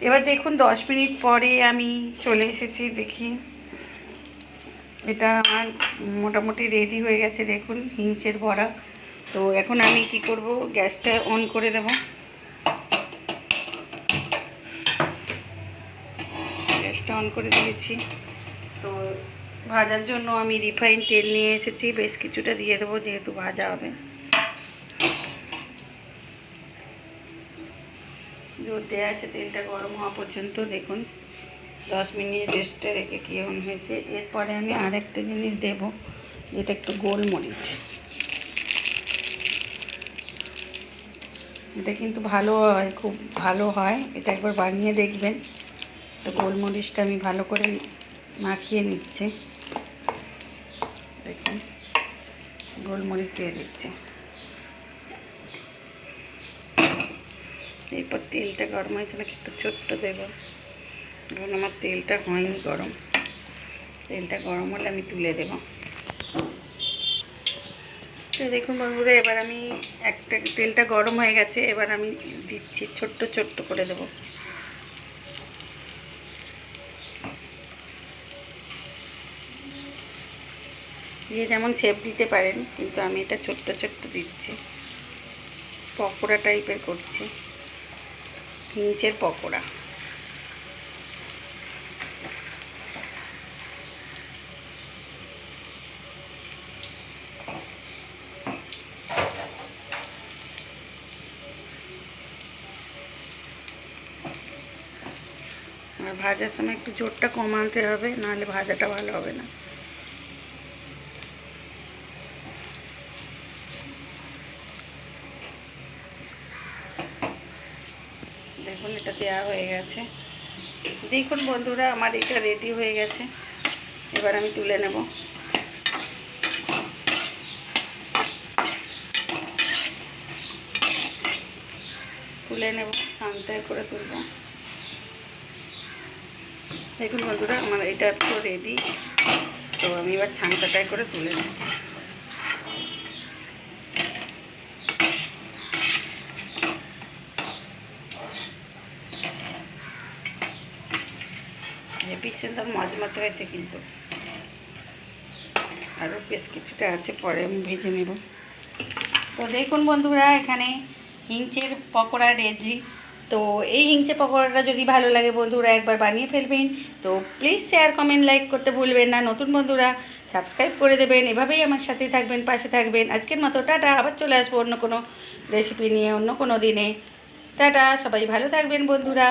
এবার দেখুন 10 মিনিট পরে আমি চলে এসেছি। দেখি এটা আমার মোটামুটি রেডি হয়ে গেছে। দেখুন হিঞ্চের বড়া। তো এখন আমি কি করব, গ্যাসটা অন করে দেব। গ্যাসটা অন করে দিয়েছি। তো ভাজার জন্য আমি রিফাইন তেল নিয়ে এসেছি, বেশ কিছুটা দিয়ে দেবো যেহেতু ভাজা হবে। জোর দেওয়া আছে, তেলটা গরম হওয়া পর্যন্ত। দেখুন 10 মিনিট রেস্টে রেখে কেমন হয়েছে। এরপরে আমি আরেকটা জিনিস দেব, যেটা একটু গোলমরিচ। এটা কিন্তু ভালো হয়, খুব ভালো হয়, এটা একবার বানিয়ে দেখবেন। তো গোলমরিচটা আমি ভালো করে মাখিয়ে নিচ্ছি। দেখুন গোলমরিচ দিয়ে দিচ্ছি। এরপর তেলটা গরম হয়েছে নাকি একটু ছোট্ট দেবো, কারণ আমার তেলটা হয়নি গরম। তেলটা গরম হলে আমি তুলে দেব। তো দেখুন বন্ধুরা, এবার আমি তেলটা গরম হয়ে গেছে, এবার আমি দিচ্ছি, ছোট্ট ছোট্ট করে দেব। দিয়ে যেমন শেপ দিতে পারেন, কিন্তু আমি এটা ছোট্ট ছোট্ট দিচ্ছি। পকোড়া টাইপের করছি, হিঞ্চের পকোড়া। আর ভাজার সময় একটু জোরটা কমাতে হবে, নাহলে ভাজাটা ভালো হবে না। দেখুন এটা দেওয়া হয়ে গেছে। দেখুন বন্ধুরা, আমার এটা রেডি হয়ে গেছে। এবার আমি তুলে নেব। ছানটায় করে তুলব। দেখুন বন্ধুরা, আমার এটা পুরো রেডি। তো আমি এবার ছানটায় করে তুলে নিচ্ছি। হেবি সুন্দর মচমচে হয়েছে, কিন্তু আরও বেশ কিছুটা আছে, পরে আমি ভেজে নেব। তো দেখুন বন্ধুরা, এখানে হিঞ্চের পকোড়া রেডি। তো এই হিঞ্চে পকোড়াটা যদি ভালো লাগে বন্ধুরা, একবার বানিয়ে ফেলবেন। তো প্লিজ শেয়ার, কমেন্ট, লাইক করতে ভুলবেন না। নতুন বন্ধুরা সাবস্ক্রাইব করে দেবেন। এভাবেই আমার সাথে থাকবেন, পাশে থাকবেন। আজকের মতো টাটা। আবার চলে আসবো অন্য কোনো রেসিপি নিয়ে, অন্য কোনো দিনে। টাটা, সবাই ভালো থাকবেন বন্ধুরা।